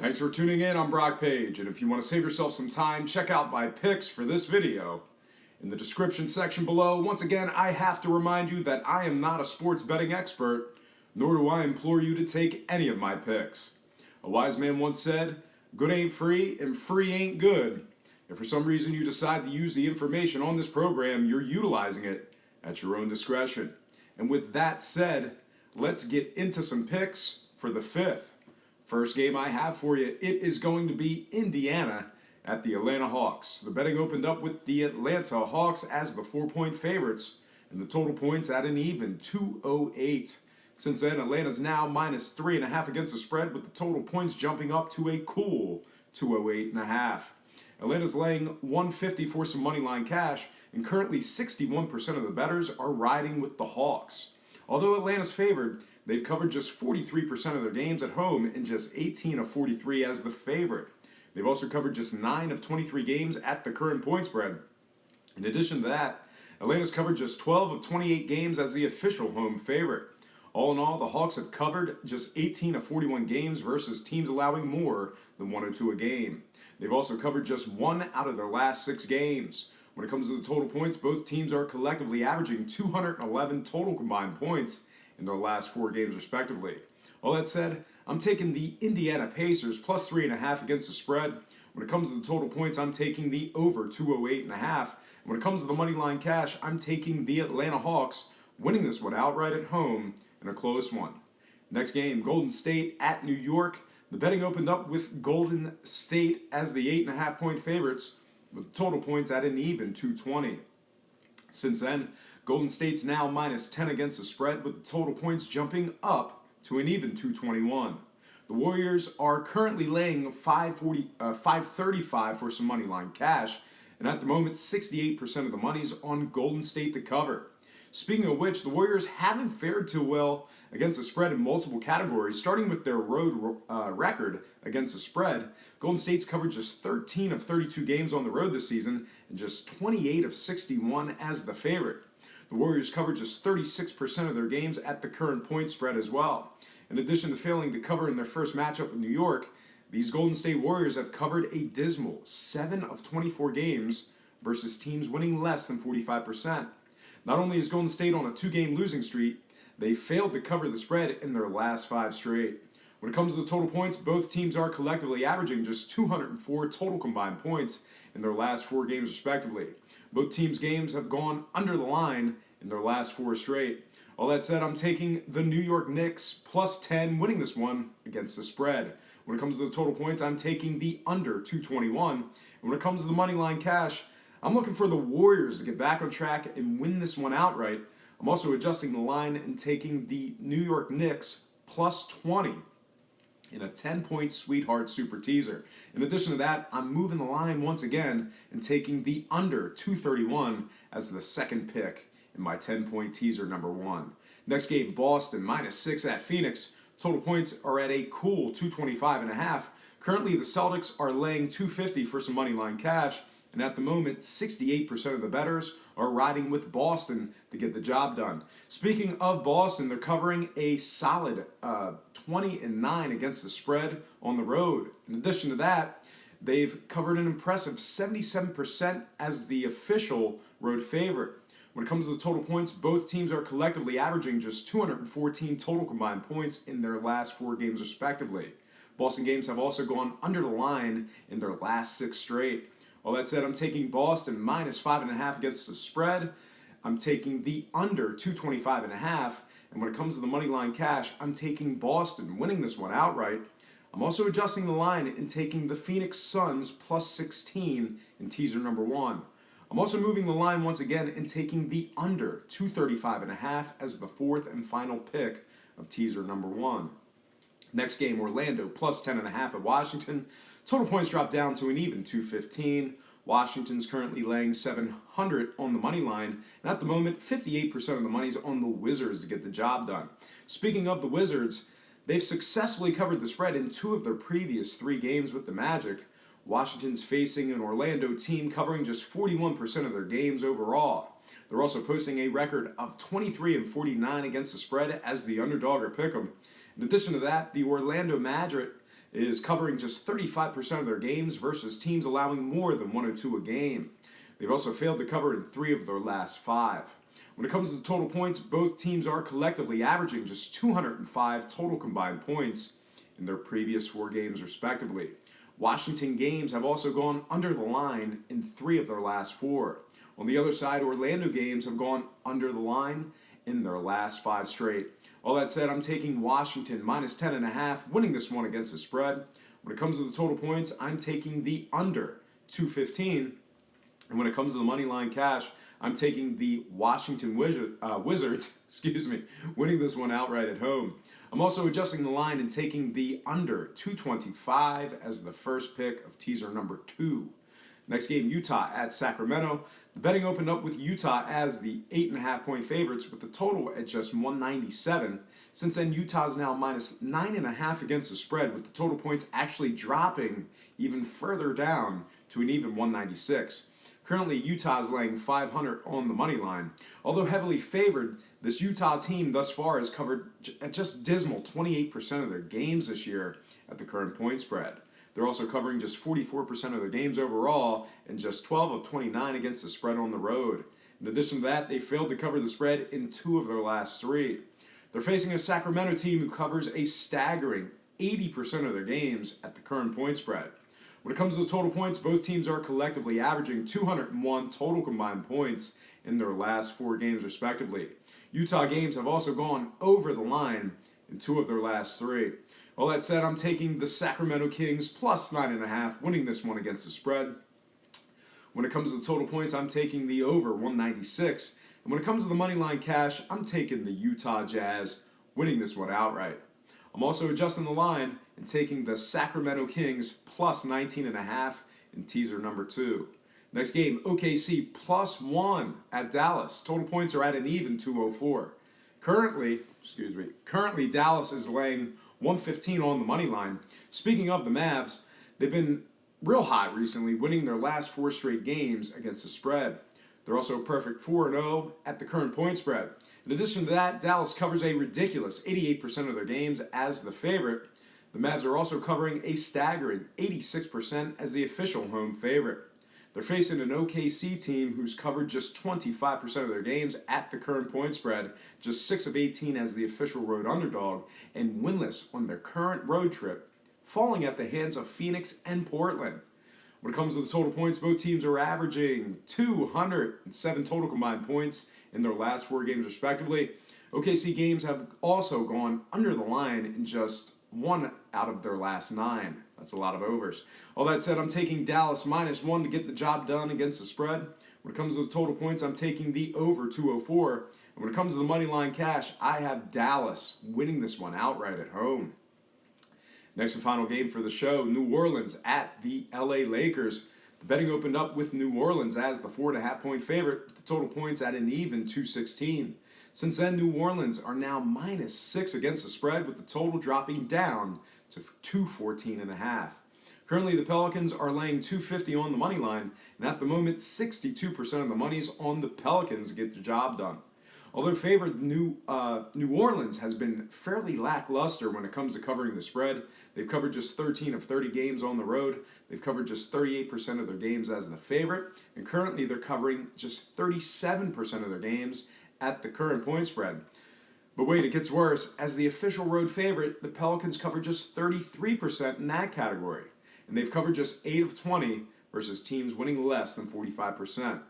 Thanks for tuning in. I'm Brock Page, and if you want to save yourself some time, check out my picks for this video in the description section below. Once again, I have to remind you that I am not a sports betting expert, nor do I implore you to take any of my picks. A wise man once said, "Good ain't free, and free ain't good." If for some reason you decide to use the information on this program, you're utilizing it at your own discretion. And with that said, let's get into some picks for the 5th. First game I have for you, it is going to be Indiana at the Atlanta Hawks. The betting opened up with the Atlanta Hawks as the 4-point favorites, and the total points at an even 208. Since then, Atlanta's now minus 3.5 against the spread, with the total points jumping up to a cool 208.5. Atlanta's laying 150 for some money line cash, and currently 61% of the bettors are riding with the Hawks. Although Atlanta's favored, they've covered just 43% of their games at home and just 18 of 43 as the favorite. They've also covered just 9 of 23 games at the current point spread. In addition to that, Atlanta's covered just 12 of 28 games as the official home favorite. All in all, the Hawks have covered just 18 of 41 games versus teams allowing more than 1 or 2 a game. They've also covered just 1 out of their last 6 games. When it comes to the total points, both teams are collectively averaging 211 total combined points in their last 4 games respectively. All that said, I'm taking the Indiana Pacers plus 3.5 against the spread. When it comes to the total points, I'm taking the over 208.5. And when it comes to the money line cash, I'm taking the Atlanta Hawks, winning this one outright at home in a close one. Next game, Golden State at New York. The betting opened up with Golden State as the 8.5-point favorites, with total points at an even 220. Since then, Golden State's now minus 10 against the spread, with the total points jumping up to an even 221. The Warriors are currently laying 535 for some money line cash, and at the moment, 68% of the money's on Golden State to cover. Speaking of which, the Warriors haven't fared too well against the spread in multiple categories, starting with their road record against the spread. Golden State's covered just 13 of 32 games on the road this season and just 28 of 61 as the favorite. The Warriors covered just 36% of their games at the current point spread as well. In addition to failing to cover in their first matchup in New York, these Golden State Warriors have covered a dismal 7 of 24 games versus teams winning less than 45%. Not only is Golden State on a 2-game losing streak, they failed to cover the spread in their last 5 straight. When it comes to the total points, both teams are collectively averaging just 204 total combined points in their last 4 games respectively. Both teams' games have gone under the line in their last 4 straight. All that said, I'm taking the New York Knicks plus 10, winning this one against the spread. When it comes to the total points, I'm taking the under 221. And when it comes to the money line cash, I'm looking for the Warriors to get back on track and win this one outright. I'm also adjusting the line and taking the New York Knicks plus 20 in a 10-point sweetheart super teaser. In addition to that, I'm moving the line once again and taking the under 231 as the second pick in my 10-point teaser number 1. Next game, Boston minus 6 at Phoenix. Total points are at a cool 225.5. Currently, the Celtics are laying 250 for some money line cash. And at the moment, 68% of the bettors are riding with Boston to get the job done. Speaking of Boston, they're covering a solid 20-9 against the spread on the road. In addition to that, they've covered an impressive 77% as the official road favorite. When it comes to the total points, both teams are collectively averaging just 214 total combined points in their last 4 games respectively. Boston games have also gone under the line in their last 6 straight. All that said, I'm taking Boston minus 5.5 against the spread. I'm taking the under 225.5. And when it comes to the money line cash, I'm taking Boston, winning this one outright. I'm also adjusting the line and taking the Phoenix Suns plus 16 in teaser number 1. I'm also moving the line once again and taking the under 235.5 as the 4th and final pick of teaser number 1. Next game, Orlando plus 10.5 at Washington. Total points drop down to an even 215. Washington's currently laying 700 on the money line, and at the moment, 58% of the money's on the Wizards to get the job done. Speaking of the Wizards, they've successfully covered the spread in 2 of their previous 3 games with the Magic. Washington's facing an Orlando team covering just 41% of their games overall. They're also posting a record of 23-49 against the spread as the underdog or pick'em. In addition to that, the Orlando Magic is covering just 35% of their games versus teams allowing more than 102 a game. They've also failed to cover in 3 of their last 5. When it comes to total points, both teams are collectively averaging just 205 total combined points in their previous 4 games, respectively. Washington games have also gone under the line in 3 of their last 4. On the other side, Orlando games have gone under the line in their last 5 straight. All that said, I'm taking Washington minus 10.5, winning this one against the spread. When it comes to the total points, I'm taking the under 215. And when it comes to the money line cash, I'm taking the Washington Wizards, winning this one outright at home. I'm also adjusting the line and taking the under 225 as the first pick of teaser number 2. Next game, Utah at Sacramento. The betting opened up with Utah as the 8.5-point favorites with the total at just 197. Since then, Utah's now minus 9.5 against the spread, with the total points actually dropping even further down to an even 196. Currently, Utah is laying 500 on the money line. Although heavily favored, this Utah team thus far has covered a just dismal 28% of their games this year at the current point spread. They're also covering just 44% of their games overall and just 12 of 29 against the spread on the road. In addition to that, they failed to cover the spread in 2 of their last 3. They're facing a Sacramento team who covers a staggering 80% of their games at the current point spread. When it comes to the total points, both teams are collectively averaging 201 total combined points in their last 4 games, respectively. Utah games have also gone over the line in 2 of their last 3. All that said, I'm taking the Sacramento Kings plus 9.5, winning this one against the spread. When it comes to the total points, I'm taking the over 196. And when it comes to the money line cash, I'm taking the Utah Jazz, winning this one outright. I'm also adjusting the line and taking the Sacramento Kings plus 19.5 in teaser number 2. Next game, OKC plus 1 at Dallas. Total points are at an even 204. Currently, Dallas is laying 115 on the money line. Speaking of the Mavs, they've been real hot recently, winning their last 4 straight games against the spread. They're also perfect 4-0 at the current point spread. In addition to that, Dallas covers a ridiculous 88% of their games as the favorite. The Mavs are also covering a staggering 86% as the official home favorite. They're facing an OKC team who's covered just 25% of their games at the current point spread, just 6 of 18 as the official road underdog, and winless on their current road trip, falling at the hands of Phoenix and Portland. When it comes to the total points, both teams are averaging 207 total combined points in their last 4 games, respectively. OKC games have also gone under the line in just 1 out of their last 9. That's a lot of overs. All that said, I'm taking Dallas minus 1 to get the job done against the spread. When it comes to the total points, I'm taking the over 204. And when it comes to the money line cash, I have Dallas winning this one outright at home. Next and final game for the show, New Orleans at the LA Lakers. The betting opened up with New Orleans as the 4.5-point favorite, with the total points at an even 216. Since then, New Orleans are now minus 6 against the spread, with the total dropping down to 214.5. Currently, the Pelicans are laying 250 on the money line, and at the moment, 62% of the money's on the Pelicans to get the job done. Although favored, New Orleans has been fairly lackluster when it comes to covering the spread. They've covered just 13 of 30 games on the road. They've covered just 38% of their games as the favorite, and currently they're covering just 37% of their games at the current point spread. But wait, it gets worse. As the official road favorite, the Pelicans cover just 33% in that category, and they've covered just 8 of 20 versus teams winning less than 45%.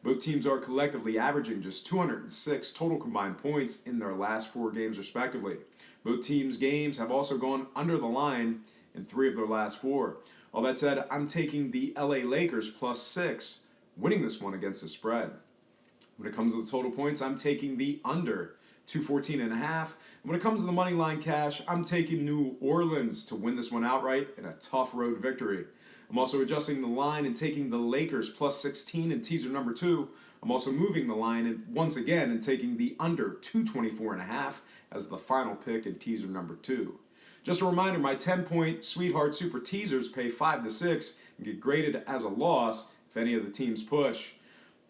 Both teams are collectively averaging just 206 total combined points in their last 4 games, respectively. Both teams' games have also gone under the line in 3 of their last 4. All that said, I'm taking the LA Lakers plus 6, winning this one against the spread. When it comes to the total points, I'm taking the under 214.5. And when it comes to the money line cash, I'm taking New Orleans to win this one outright in a tough road victory. I'm also adjusting the line and taking the Lakers plus 16 in teaser number 2. I'm also moving the line once again and taking the under 224.5 as the final pick in teaser number 2. Just a reminder, my 10-point Sweetheart Super Teasers pay 5 to 6 and get graded as a loss if any of the teams push.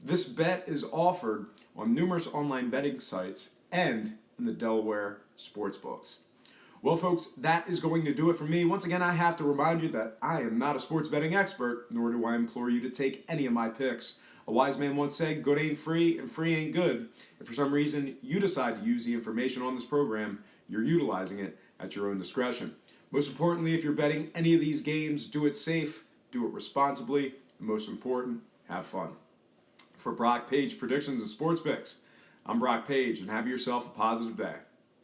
This bet is offered on numerous online betting sites and in the Delaware sportsbooks. Well, folks, that is going to do it for me. Once again, I have to remind you that I am not a sports betting expert, nor do I implore you to take any of my picks. A wise man once said, good ain't free, and free ain't good. If for some reason you decide to use the information on this program, you're utilizing it at your own discretion. Most importantly, if you're betting any of these games, do it safe, do it responsibly, and most important, have fun. For Brock Page Predictions and Sports Picks, I'm Brock Page, and have yourself a positive day.